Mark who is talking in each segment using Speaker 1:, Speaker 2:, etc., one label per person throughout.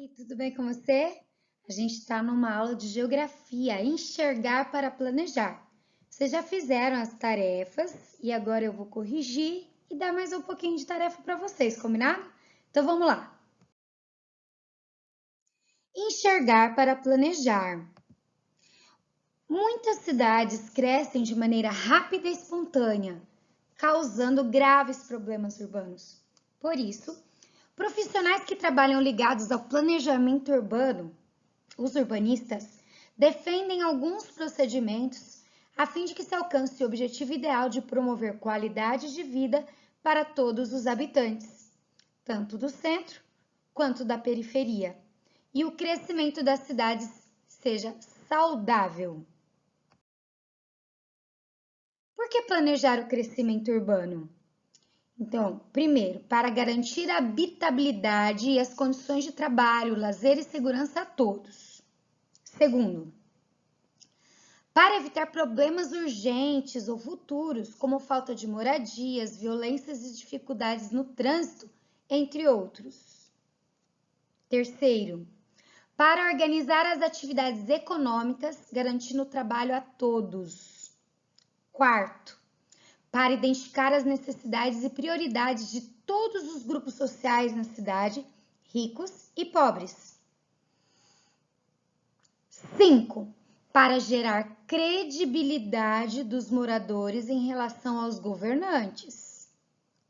Speaker 1: Oi, tudo bem com você? A gente está numa aula de geografia, enxergar para planejar. Vocês já fizeram as tarefas e agora eu vou corrigir e dar mais um pouquinho de tarefa para vocês, combinado? Então vamos lá. Enxergar para planejar. Muitas cidades crescem de maneira rápida e espontânea, causando graves problemas urbanos. Por isso, profissionais que trabalham ligados ao planejamento urbano, os urbanistas, defendem alguns procedimentos a fim de que se alcance o objetivo ideal de promover qualidade de vida para todos os habitantes, tanto do centro quanto da periferia, e o crescimento das cidades seja saudável. Por que planejar o crescimento urbano? Então, primeiro, para garantir a habitabilidade e as condições de trabalho, lazer e segurança a todos. Segundo, para evitar problemas urgentes ou futuros, como falta de moradias, violências e dificuldades no trânsito, entre outros. Terceiro, para organizar as atividades econômicas, garantindo o trabalho a todos. Quarto, para identificar as necessidades e prioridades de todos os grupos sociais na cidade, ricos e pobres. 5. Para gerar credibilidade dos moradores em relação aos governantes.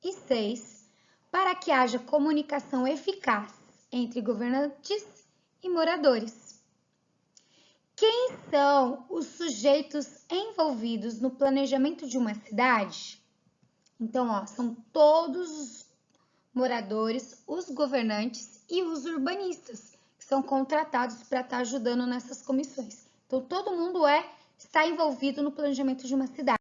Speaker 1: E 6. Para que haja comunicação eficaz entre governantes e moradores. Quem são os sujeitos envolvidos no planejamento de uma cidade? Então, são todos os moradores, os governantes e os urbanistas, que são contratados para estar ajudando nessas comissões. Então, todo mundo está envolvido no planejamento de uma cidade.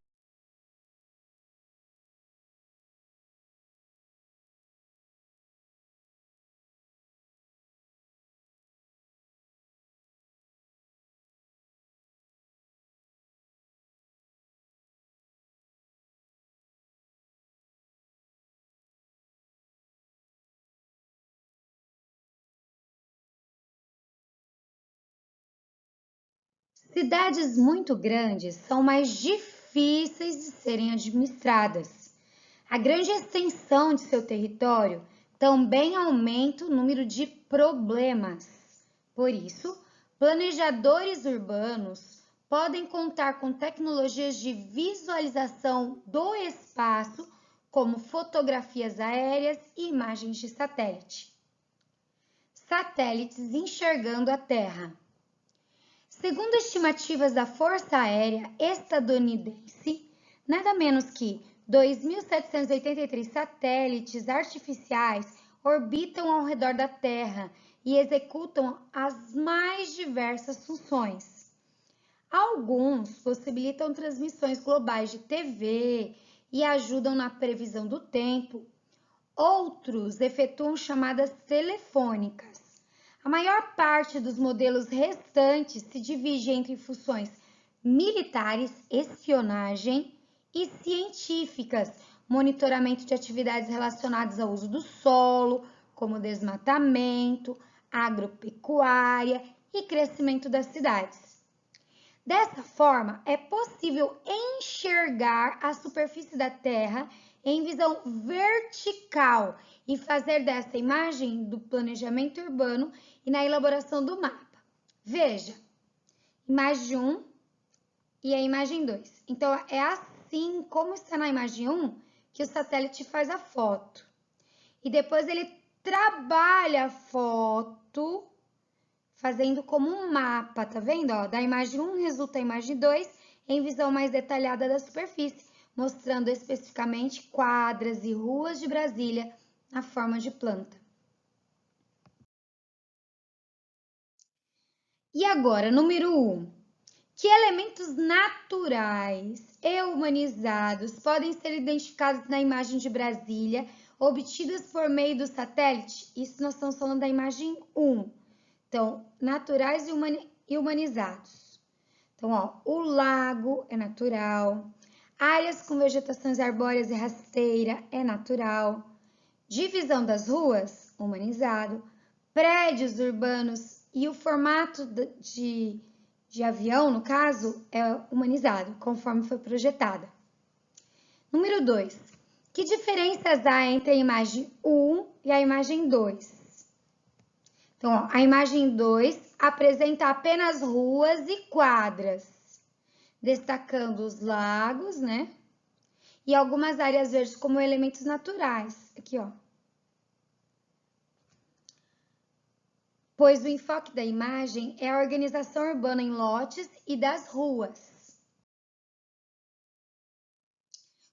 Speaker 1: Cidades muito grandes são mais difíceis de serem administradas. A grande extensão de seu território também aumenta o número de problemas. Por isso, planejadores urbanos podem contar com tecnologias de visualização do espaço, como fotografias aéreas e imagens de satélite. Satélites enxergando a Terra. Segundo estimativas da Força Aérea Estadunidense, nada menos que 2.783 satélites artificiais orbitam ao redor da Terra e executam as mais diversas funções. Alguns possibilitam transmissões globais de TV e ajudam na previsão do tempo. Outros efetuam chamadas telefônicas. A maior parte dos modelos restantes se divide entre funções militares, espionagem e científicas, monitoramento de atividades relacionadas ao uso do solo, como desmatamento, agropecuária e crescimento das cidades. Dessa forma, é possível enxergar a superfície da Terra em visão vertical e fazer dessa imagem do planejamento urbano e na elaboração do mapa. Veja, imagem 1 e a imagem 2. Então, é assim como está na imagem 1 que o satélite faz a foto. E depois ele trabalha a foto fazendo como um mapa, tá vendo? Da imagem 1 resulta a imagem 2 em visão mais detalhada da superfície, mostrando especificamente quadras e ruas de Brasília na forma de planta. E agora, número 1. Que elementos naturais e humanizados podem ser identificados na imagem de Brasília, obtidas por meio do satélite? Isso nós estamos falando da imagem 1. Então, naturais e humanizados. Então, o lago é natural, áreas com vegetações arbóreas e rasteira é natural, divisão das ruas, humanizado, prédios urbanos e o formato de avião, no caso, é humanizado, conforme foi projetada. Número 2. Que diferenças há entre a imagem 1 e a imagem 2? Então, ó, a imagem 2 apresenta apenas ruas e quadras, destacando os lagos, né? E algumas áreas verdes como elementos naturais. Aqui, ó. Pois o enfoque da imagem é a organização urbana em lotes e das ruas.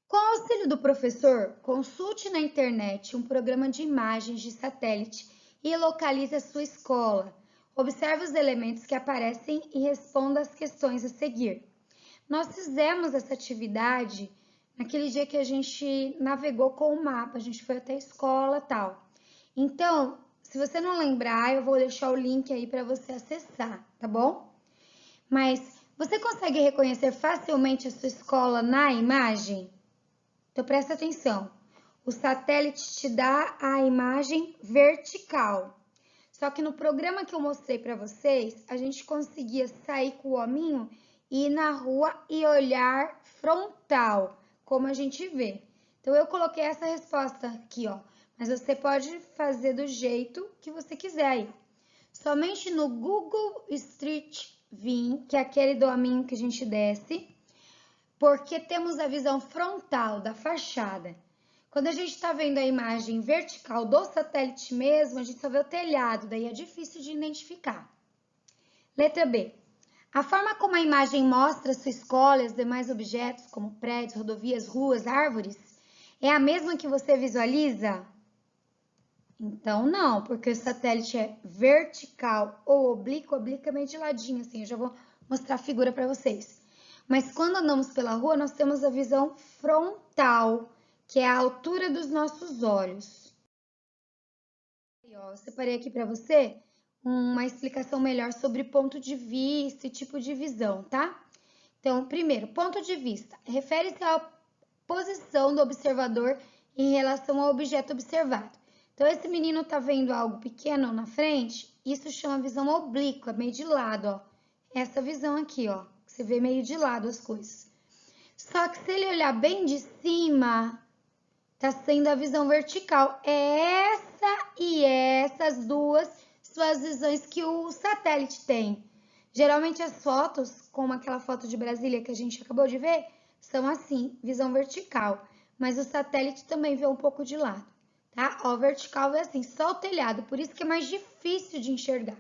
Speaker 1: Com o auxílio do professor, consulte na internet um programa de imagens de satélite e localize a sua escola. Observe os elementos que aparecem e responda às questões a seguir. Nós fizemos essa atividade naquele dia que a gente navegou com o mapa, a gente foi até a escola e tal. Então, se você não lembrar, eu vou deixar o link aí para você acessar, tá bom? Mas você consegue reconhecer facilmente a sua escola na imagem? Então, presta atenção. O satélite te dá a imagem vertical. Só que no programa que eu mostrei para vocês, a gente conseguia sair com o hominho e ir na rua e olhar frontal, como a gente vê. Então, eu coloquei essa resposta aqui, ó. Mas você pode fazer do jeito que você quiser aí. Somente no Google Street View, que é aquele do hominho que a gente desce, porque temos a visão frontal da fachada. Quando a gente está vendo a imagem vertical do satélite mesmo, a gente só vê o telhado, daí é difícil de identificar. Letra B. A forma como a imagem mostra sua escola e os demais objetos, como prédios, rodovias, ruas, árvores, é a mesma que você visualiza? Então, não, porque o satélite é vertical ou oblíquo, oblíquo é meio de ladinho, assim, eu já vou mostrar a figura para vocês. Mas quando andamos pela rua, nós temos a visão frontal, que é a altura dos nossos olhos. Eu separei aqui para você uma explicação melhor sobre ponto de vista e tipo de visão, tá? Então, primeiro, ponto de vista refere-se à posição do observador em relação ao objeto observado. Então, esse menino tá vendo algo pequeno na frente, isso chama visão oblíqua, meio de lado, ó. Essa visão aqui, ó, você vê meio de lado as coisas. Só que se ele olhar bem de cima, tá sendo a visão vertical. É essa e essas duas suas visões que o satélite tem. Geralmente as fotos, como aquela foto de Brasília que a gente acabou de ver, são assim, visão vertical. Mas o satélite também vê um pouco de lado, tá? Ó, o vertical é assim, só o telhado, por isso que é mais difícil de enxergar.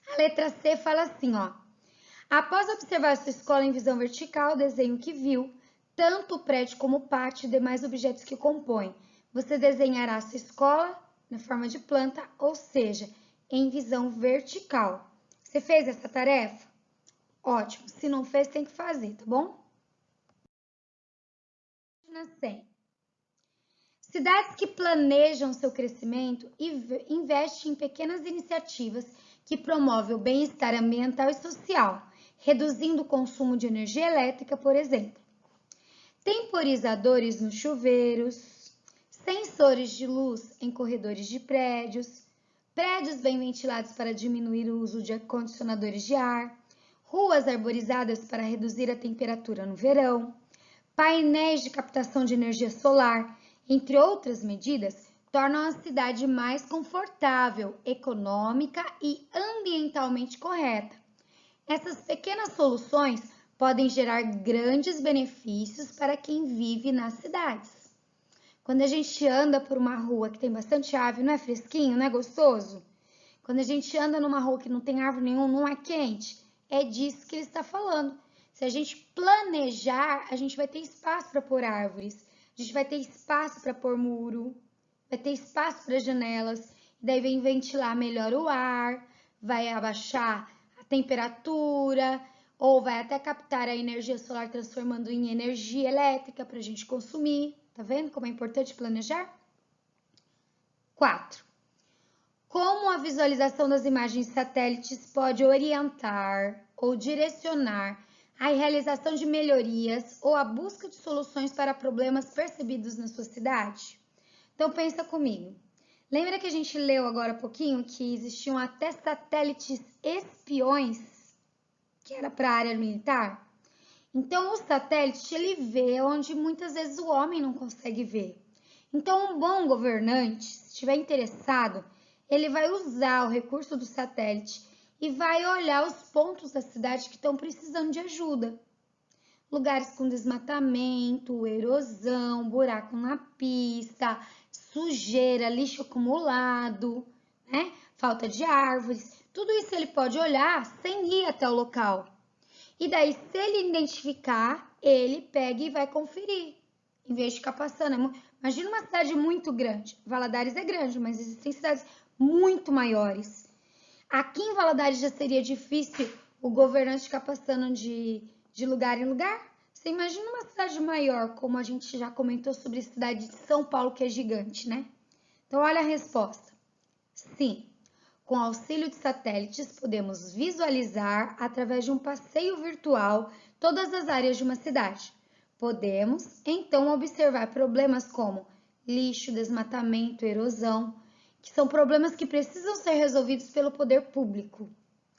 Speaker 1: A letra C fala assim, ó. Após observar sua escola em visão vertical, o desenho que viu, tanto o prédio como o pátio e demais objetos que compõem. Você desenhará sua escola na forma de planta, ou seja, em visão vertical. Você fez essa tarefa? Ótimo. Se não fez, tem que fazer, tá bom? Página 100. Cidades que planejam seu crescimento e investem em pequenas iniciativas que promovem o bem-estar ambiental e social, reduzindo o consumo de energia elétrica, por exemplo. Temporizadores nos chuveiros, sensores de luz em corredores de prédios, prédios bem ventilados para diminuir o uso de acondicionadores de ar, ruas arborizadas para reduzir a temperatura no verão, painéis de captação de energia solar, entre outras medidas, tornam a cidade mais confortável, econômica e ambientalmente correta. Essas pequenas soluções podem gerar grandes benefícios para quem vive nas cidades. Quando a gente anda por uma rua que tem bastante árvore, não é fresquinho, não é gostoso? Quando a gente anda numa rua que não tem árvore nenhuma, não é quente? É disso que ele está falando. Se a gente planejar, a gente vai ter espaço para pôr árvores, a gente vai ter espaço para pôr muro, vai ter espaço para janelas, daí vem ventilar melhor o ar, vai abaixar a temperatura, ou vai até captar a energia solar transformando em energia elétrica para a gente consumir. Tá vendo como é importante planejar? 4. Como a visualização das imagens satélites pode orientar ou direcionar a realização de melhorias ou a busca de soluções para problemas percebidos na sua cidade? Então pensa comigo. Lembra que a gente leu agora há pouquinho que existiam até satélites espiões, que era para a área militar? Então, o satélite, ele vê onde muitas vezes o homem não consegue ver. Então, um bom governante, se estiver interessado, ele vai usar o recurso do satélite e vai olhar os pontos da cidade que estão precisando de ajuda. Lugares com desmatamento, erosão, buraco na pista, sujeira, lixo acumulado, né? Falta de árvores. Tudo isso ele pode olhar sem ir até o local. E daí, se ele identificar, ele pega e vai conferir, em vez de ficar passando. Imagina uma cidade muito grande. Valadares é grande, mas existem cidades muito maiores. Aqui em Valadares já seria difícil o governante ficar passando de lugar em lugar. Você imagina uma cidade maior, como a gente já comentou sobre a cidade de São Paulo, que é gigante, né? Então, olha a resposta. Sim. Com auxílio de satélites, podemos visualizar, através de um passeio virtual, todas as áreas de uma cidade. Podemos, então, observar problemas como lixo, desmatamento, erosão, que são problemas que precisam ser resolvidos pelo poder público,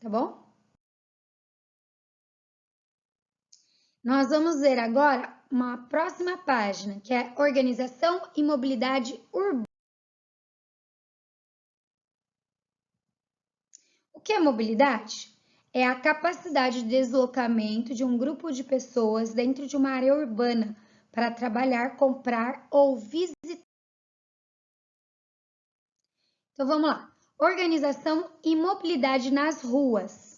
Speaker 1: tá bom? Nós vamos ver agora uma próxima página, que é Organização e Mobilidade Urbana. O que é mobilidade? É a capacidade de deslocamento de um grupo de pessoas dentro de uma área urbana para trabalhar, comprar ou visitar. Então vamos lá. Organização e mobilidade nas ruas.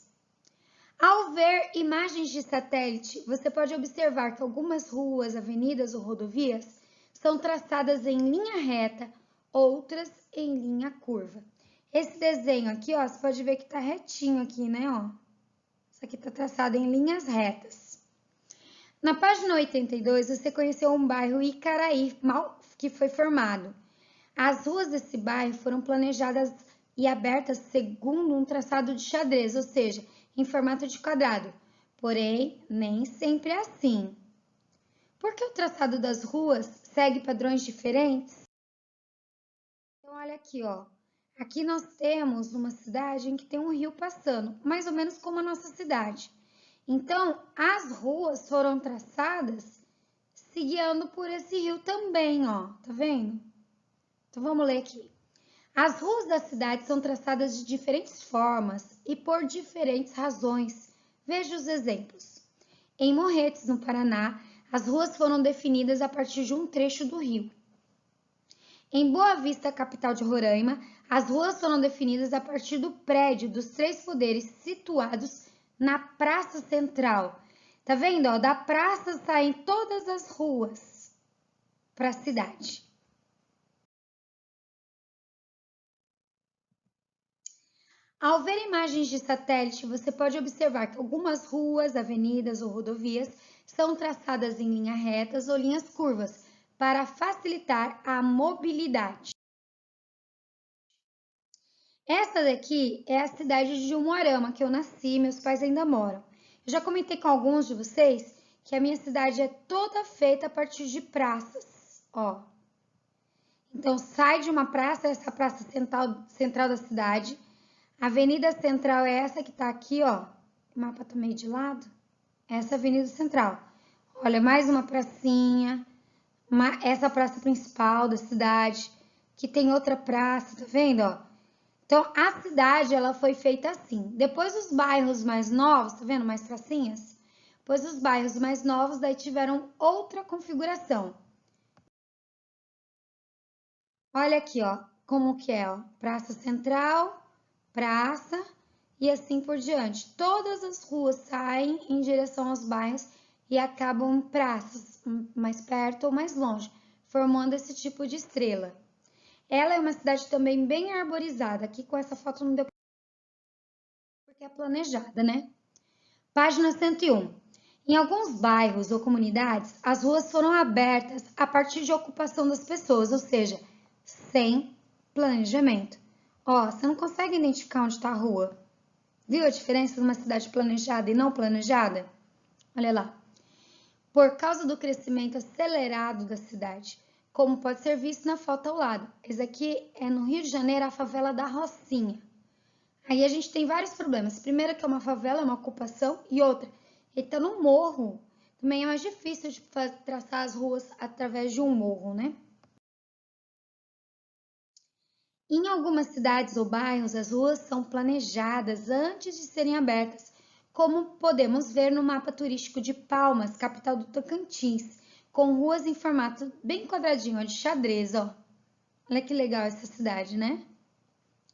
Speaker 1: Ao ver imagens de satélite, você pode observar que algumas ruas, avenidas ou rodovias são traçadas em linha reta, outras em linha curva. Esse desenho aqui, ó, você pode ver que tá retinho aqui, né, ó. Isso aqui tá traçado em linhas retas. Na página 82, você conheceu um bairro Icaraí, que foi formado. As ruas desse bairro foram planejadas e abertas segundo um traçado de xadrez, ou seja, em formato de quadrado. Porém, nem sempre é assim. Por que o traçado das ruas segue padrões diferentes? Então, olha aqui, ó. Aqui nós temos uma cidade em que tem um rio passando, mais ou menos como a nossa cidade. Então, as ruas foram traçadas se guiando por esse rio também, ó. Tá vendo? Então, vamos ler aqui. As ruas da cidade são traçadas de diferentes formas e por diferentes razões. Veja os exemplos. Em Morretes, no Paraná, as ruas foram definidas a partir de um trecho do rio. Em Boa Vista, capital de Roraima, as ruas foram definidas a partir do prédio dos Três Poderes situados na Praça Central. Tá vendo? Ó, da praça saem todas as ruas para a cidade. Ao ver imagens de satélite, você pode observar que algumas ruas, avenidas ou rodovias são traçadas em linhas retas ou linhas curvas para facilitar a mobilidade. Essa daqui é a cidade de Umuarama, que eu nasci e meus pais ainda moram. Eu já comentei com alguns de vocês que a minha cidade é toda feita a partir de praças, ó. Então, sai de uma praça, essa praça central da cidade. A Avenida Central é essa que tá aqui, ó. O mapa tá meio de lado. Essa é a Avenida Central. Olha, mais uma pracinha. Essa praça principal da cidade, que tem outra praça, tá vendo, ó? Então, a cidade, ela foi feita assim. Depois os bairros mais novos, tá vendo? Mais pracinhas? Depois os bairros mais novos, daí tiveram outra configuração. Olha aqui, ó, como que é, ó. Praça Central, praça e assim por diante. Todas as ruas saem em direção aos bairros e acabam em praças, mais perto ou mais longe, formando esse tipo de estrela. Ela é uma cidade também bem arborizada. Aqui com essa foto não deu porque é planejada, né? Página 101. Em alguns bairros ou comunidades, as ruas foram abertas a partir de ocupação das pessoas, ou seja, sem planejamento. Ó, você não consegue identificar onde está a rua. Viu a diferença de uma cidade planejada e não planejada? Olha lá. Por causa do crescimento acelerado da cidade, como pode ser visto na foto ao lado. Esse aqui é no Rio de Janeiro, a favela da Rocinha. Aí a gente tem vários problemas. Primeiro que é uma favela, é uma ocupação, e outra, ele está no morro. Também é mais difícil de traçar as ruas através de um morro, né? Em algumas cidades ou bairros, as ruas são planejadas antes de serem abertas, como podemos ver no mapa turístico de Palmas, capital do Tocantins, com ruas em formato bem quadradinho, ó, de xadrez, ó. Olha que legal essa cidade, né?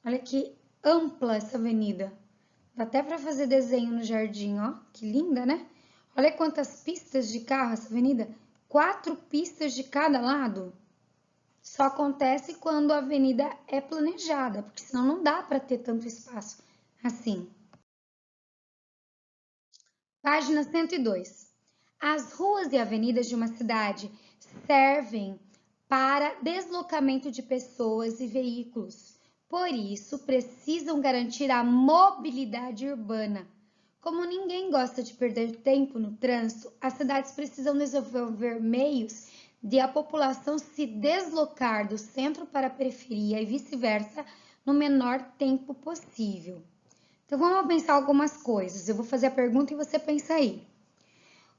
Speaker 1: Olha que ampla essa avenida. Dá até para fazer desenho no jardim, ó. Que linda, né? Olha quantas pistas de carro essa avenida. 4 pistas de cada lado. Só acontece quando a avenida é planejada, porque senão não dá para ter tanto espaço assim. Página 102. As ruas e avenidas de uma cidade servem para deslocamento de pessoas e veículos. Por isso, precisam garantir a mobilidade urbana. Como ninguém gosta de perder tempo no trânsito, as cidades precisam desenvolver meios de a população se deslocar do centro para a periferia e vice-versa no menor tempo possível. Então vamos pensar algumas coisas. Eu vou fazer a pergunta e você pensa aí.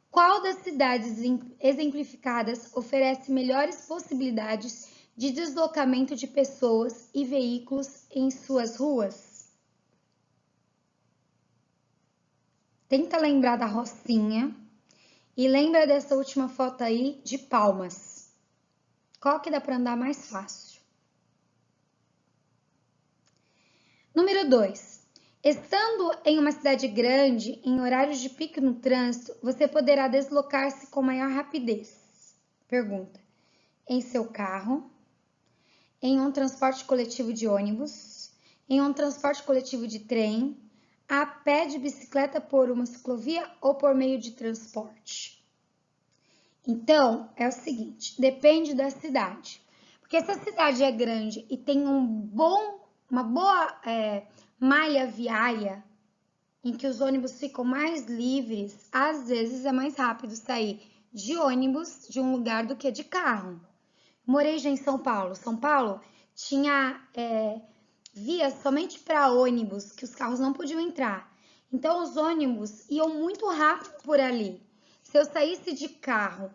Speaker 1: Qual das cidades exemplificadas oferece melhores possibilidades de deslocamento de pessoas e veículos em suas ruas? Tenta lembrar da Rocinha. E lembra dessa última foto aí de Palmas. Qual que dá para andar mais fácil? Número 2. Estando em uma cidade grande, em horários de pico no trânsito, você poderá deslocar-se com maior rapidez. Pergunta. Em seu carro, em um transporte coletivo de ônibus, em um transporte coletivo de trem, a pé, de bicicleta, por uma ciclovia ou por meio de transporte? Então, é o seguinte, depende da cidade. Porque se a cidade é grande e tem uma boa malha viária, em que os ônibus ficam mais livres, às vezes é mais rápido sair de ônibus de um lugar do que de carro. Morei já em São Paulo. São Paulo tinha vias somente para ônibus, que os carros não podiam entrar. Então, os ônibus iam muito rápido por ali. Se eu saísse de carro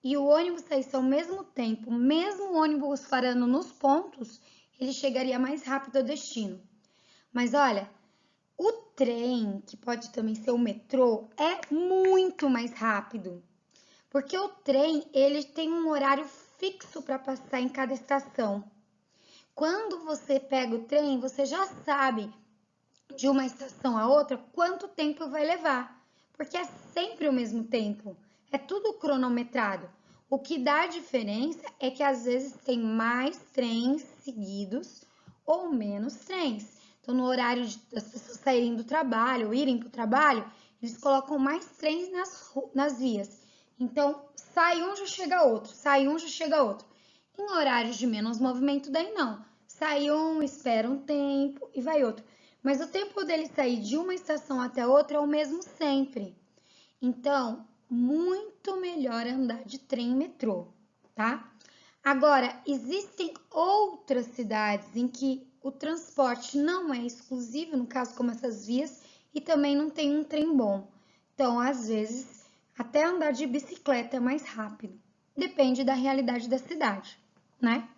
Speaker 1: e o ônibus saísse ao mesmo tempo, mesmo o ônibus parando nos pontos, ele chegaria mais rápido ao destino. Mas olha, o trem, que pode também ser o metrô, é muito mais rápido. Porque o trem, ele tem um horário fixo para passar em cada estação. Quando você pega o trem, você já sabe de uma estação a outra quanto tempo vai levar, porque é sempre o mesmo tempo, é tudo cronometrado. O que dá diferença é que às vezes tem mais trens seguidos ou menos trens. Então, no horário das pessoas saírem do trabalho ou irem para o trabalho, eles colocam mais trens nas vias. Então, sai um, já chega outro, sai um, já chega outro. Em horários de menos movimento, daí não. Sai um, espera um tempo e vai outro. Mas o tempo dele sair de uma estação até outra é o mesmo sempre. Então, muito melhor andar de trem e metrô, tá? Agora, existem outras cidades em que o transporte não é exclusivo, no caso como essas vias, e também não tem um trem bom. Então, às vezes, até andar de bicicleta é mais rápido. Depende da realidade da cidade, né?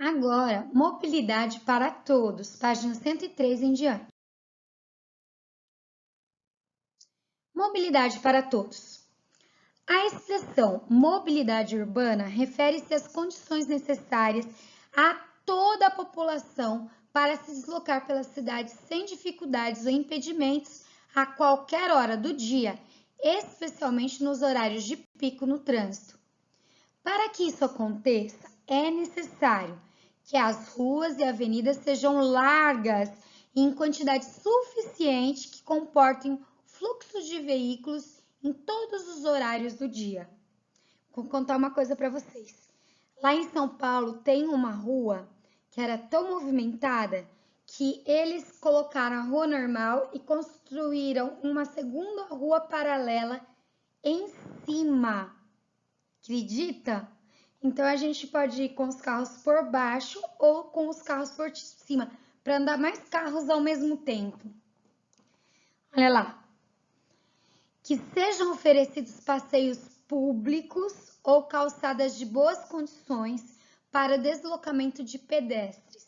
Speaker 1: Agora, mobilidade para todos, página 103 em diante. Mobilidade para todos. A expressão mobilidade urbana refere-se às condições necessárias a toda a população para se deslocar pela cidade sem dificuldades ou impedimentos a qualquer hora do dia, especialmente nos horários de pico no trânsito. Para que isso aconteça, é necessário que as ruas e avenidas sejam largas e em quantidade suficiente que comportem fluxo de veículos em todos os horários do dia. Vou contar uma coisa para vocês. Lá em São Paulo tem uma rua que era tão movimentada que eles colocaram a rua normal e construíram uma segunda rua paralela em cima. Acredita? Então a gente pode ir com os carros por baixo ou com os carros por cima, para andar mais carros ao mesmo tempo. Olha lá. Que sejam oferecidos passeios públicos ou calçadas de boas condições para deslocamento de pedestres.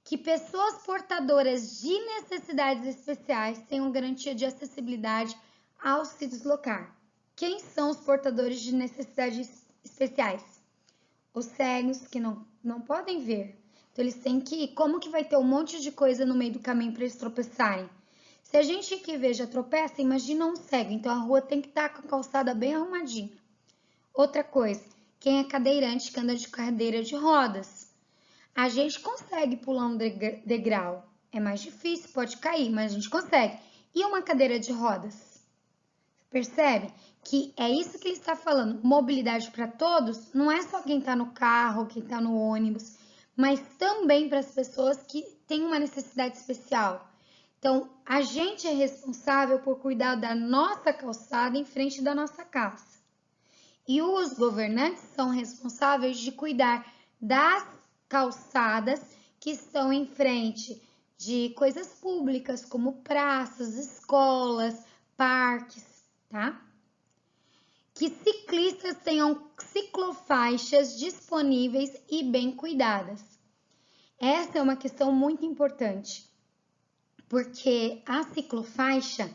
Speaker 1: Que pessoas portadoras de necessidades especiais tenham garantia de acessibilidade ao se deslocar. Quem são os portadores de necessidades especiais? Os cegos que não podem ver. Então, eles têm que ir. Como que vai ter um monte de coisa no meio do caminho para eles tropeçarem? Se a gente que vê já tropeça, imagina um cego. Então, a rua tem que estar com a calçada bem arrumadinha. Outra coisa, quem é cadeirante que anda de cadeira de rodas. A gente consegue pular um degrau. É mais difícil, pode cair, mas a gente consegue. E uma cadeira de rodas? Percebe que é isso que ele está falando. Mobilidade para todos não é só quem está no carro, quem está no ônibus, mas também para as pessoas que têm uma necessidade especial. Então, a gente é responsável por cuidar da nossa calçada em frente da nossa casa. E os governantes são responsáveis de cuidar das calçadas que estão em frente de coisas públicas, como praças, escolas, parques, tá? Que ciclistas tenham ciclofaixas disponíveis e bem cuidadas. Essa é uma questão muito importante, porque a ciclofaixa,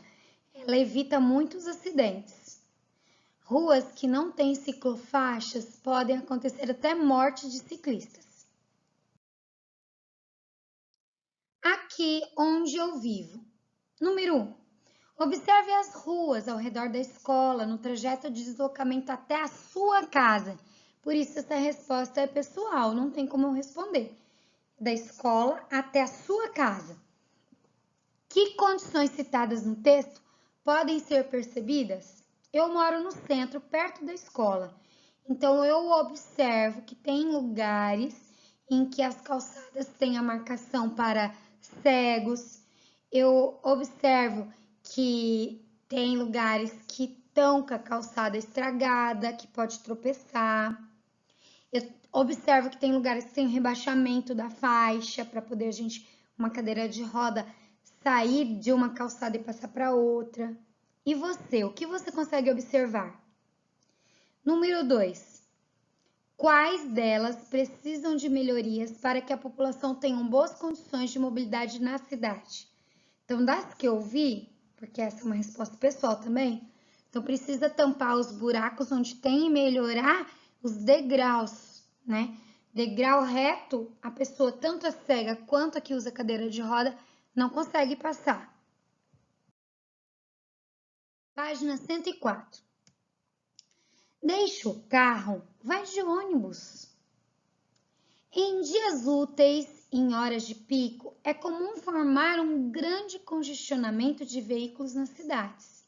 Speaker 1: ela evita muitos acidentes. Ruas que não têm ciclofaixas podem acontecer até morte de ciclistas. Aqui onde eu vivo. Número 1. Observe as ruas ao redor da escola no trajeto de deslocamento até a sua casa. Por isso essa resposta é pessoal, não tem como eu responder. Da escola até a sua casa. Que condições citadas no texto podem ser percebidas? Eu moro no centro, perto da escola. Então eu observo que tem lugares em que as calçadas têm a marcação para cegos. Eu observo que tem lugares que estão com a calçada estragada, que pode tropeçar. Eu observo que tem lugares que tem o rebaixamento da faixa para poder uma cadeira de roda, sair de uma calçada e passar para outra. E você, o que você consegue observar? Número 2. Quais delas precisam de melhorias para que a população tenha boas condições de mobilidade na cidade? Então, das que eu vi, porque essa é uma resposta pessoal também, então precisa tampar os buracos onde tem e melhorar os degraus, né? Degrau reto, a pessoa, tanto a cega quanto a que usa cadeira de roda, não consegue passar. Página 104. Deixa o carro, vai de ônibus. Em dias úteis, em horas de pico, é comum formar um grande congestionamento de veículos nas cidades.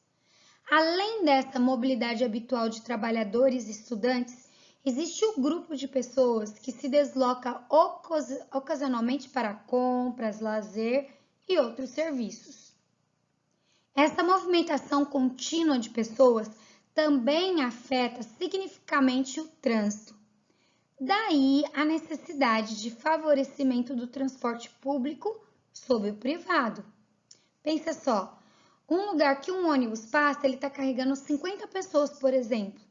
Speaker 1: Além dessa mobilidade habitual de trabalhadores e estudantes, existe o grupo de pessoas que se desloca ocasionalmente para compras, lazer e outros serviços. Essa movimentação contínua de pessoas também afeta significativamente o trânsito. Daí a necessidade de favorecimento do transporte público sobre o privado. Pensa só, um lugar que um ônibus passa, ele está carregando 50 pessoas, por exemplo.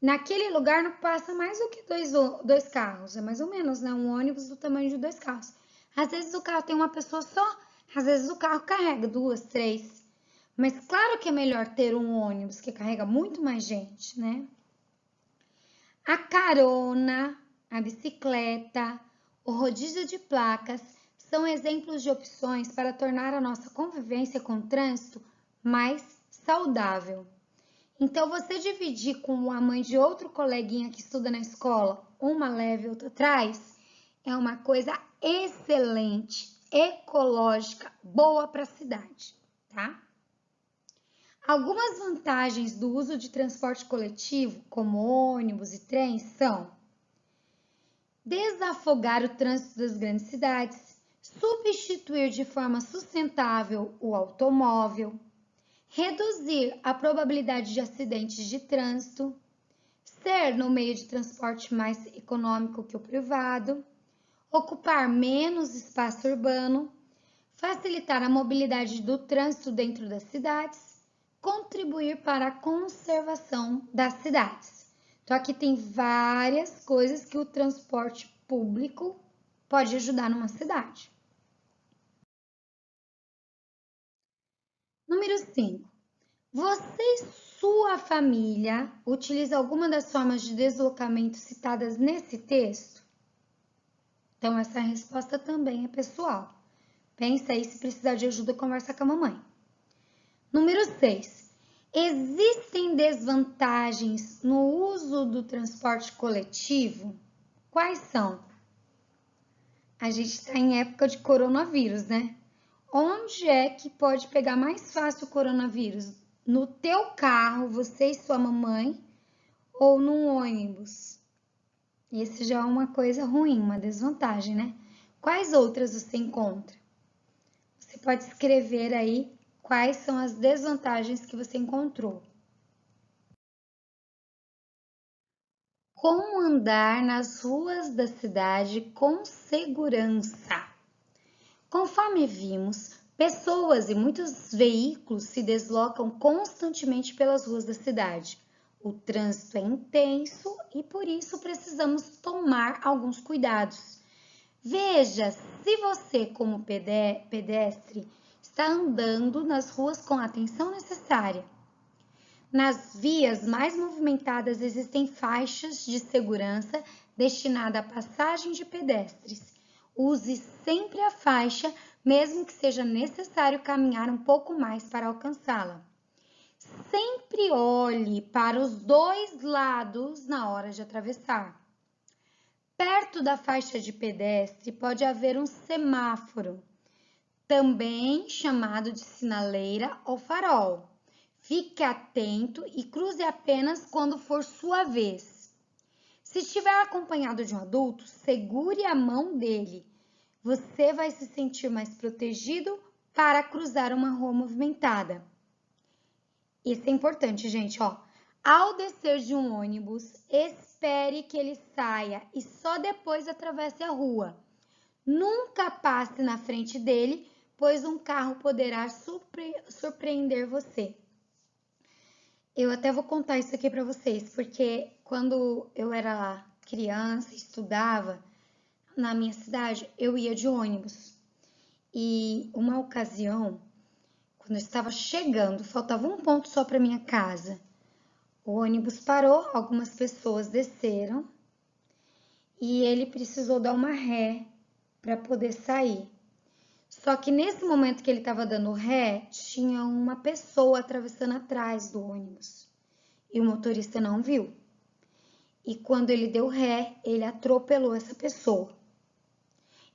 Speaker 1: Naquele lugar não passa mais do que dois carros, é mais ou menos, né? Um ônibus do tamanho de 2 carros. Às vezes o carro tem uma pessoa só, às vezes o carro carrega 2, 3. Mas claro que é melhor ter um ônibus que carrega muito mais gente, né? A carona, a bicicleta, o rodízio de placas são exemplos de opções para tornar a nossa convivência com o trânsito mais saudável. Então, você dividir com a mãe de outro coleguinha que estuda na escola, uma leve e outra atrás, é uma coisa excelente, ecológica, boa para a cidade, tá? Algumas vantagens do uso de transporte coletivo, como ônibus e trens, são desafogar o trânsito das grandes cidades, substituir de forma sustentável o automóvel, reduzir a probabilidade de acidentes de trânsito, ser no meio de transporte mais econômico que o privado, ocupar menos espaço urbano, facilitar a mobilidade do trânsito dentro das cidades, contribuir para a conservação das cidades. Então, aqui tem várias coisas que o transporte público pode ajudar numa cidade. Número 5. Você e sua família utiliza alguma das formas de deslocamento citadas nesse texto? Então, essa resposta também é pessoal. Pensa aí, se precisar de ajuda, conversa com a mamãe. Número 6. Existem desvantagens no uso do transporte coletivo? Quais são? A gente está em época de coronavírus, né? Onde é que pode pegar mais fácil o coronavírus? No teu carro, você e sua mamãe, ou num ônibus? Esse já é uma coisa ruim, uma desvantagem, né? Quais outras você encontra? Você pode escrever aí quais são as desvantagens que você encontrou. Como andar nas ruas da cidade com segurança? Conforme vimos, pessoas e muitos veículos se deslocam constantemente pelas ruas da cidade. O trânsito é intenso e por isso precisamos tomar alguns cuidados. Veja se você, como pedestre, está andando nas ruas com a atenção necessária. Nas vias mais movimentadas existem faixas de segurança destinadas à passagem de pedestres. Use sempre a faixa, mesmo que seja necessário caminhar um pouco mais para alcançá-la. Sempre olhe para os dois lados na hora de atravessar. Perto da faixa de pedestre pode haver um semáforo, também chamado de sinaleira ou farol. Fique atento e cruze apenas quando for sua vez. Se estiver acompanhado de um adulto, segure a mão dele. Você vai se sentir mais protegido para cruzar uma rua movimentada. Isso é importante, gente, ó. Ao descer de um ônibus, espere que ele saia e só depois atravesse a rua. Nunca passe na frente dele, pois um carro poderá surpreender você. Eu até vou contar isso aqui para vocês, porque quando eu era criança, estudava na minha cidade, eu ia de ônibus. E uma ocasião, quando eu estava chegando, faltava um ponto só para minha casa. O ônibus parou, algumas pessoas desceram e ele precisou dar uma ré para poder sair. Só que nesse momento que ele estava dando ré, tinha uma pessoa atravessando atrás do ônibus e o motorista não viu. E quando ele deu ré, ele atropelou essa pessoa.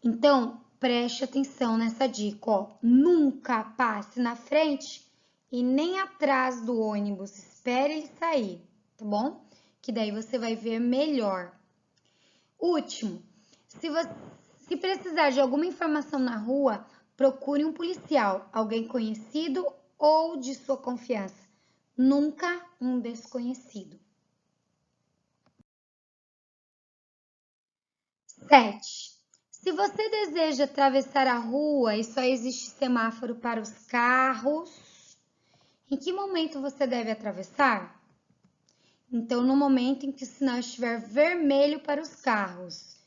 Speaker 1: Então, preste atenção nessa dica, ó. Nunca passe na frente e nem atrás do ônibus. Espere ele sair, tá bom? Que daí você vai ver melhor. Último, se precisar de alguma informação na rua, procure um policial, alguém conhecido ou de sua confiança. Nunca um desconhecido. 7. Se você deseja atravessar a rua e só existe semáforo para os carros, em que momento você deve atravessar? Então, no momento em que o sinal estiver vermelho para os carros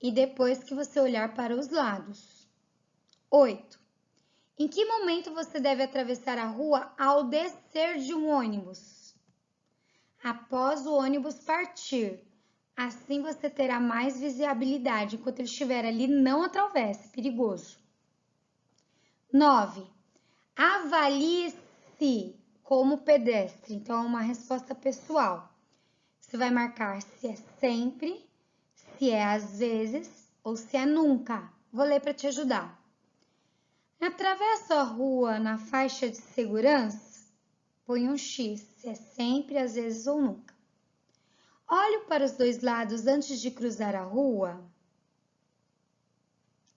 Speaker 1: e depois que você olhar para os lados. 8. Em que momento você deve atravessar a rua ao descer de um ônibus? Após o ônibus partir. Assim você terá mais visibilidade. Enquanto ele estiver ali, não atravesse, perigoso. 9. Avalie-se como pedestre. Então, é uma resposta pessoal. Você vai marcar se é sempre, se é às vezes ou se é nunca. Vou ler para te ajudar. Atravessa a rua na faixa de segurança? Põe um X, se é sempre, às vezes ou nunca. Olho para os dois lados antes de cruzar a rua?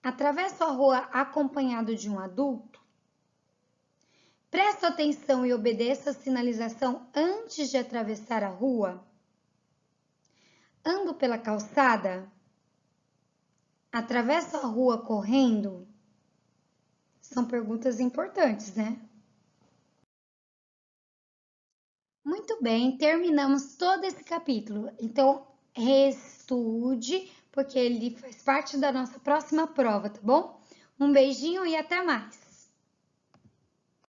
Speaker 1: Atravesso a rua acompanhado de um adulto? Presto atenção e obedeço a sinalização antes de atravessar a rua? Ando pela calçada? Atravesso a rua correndo? São perguntas importantes, né? Muito bem, terminamos todo esse capítulo. Então, reestude, porque ele faz parte da nossa próxima prova, tá bom? Um beijinho e até mais!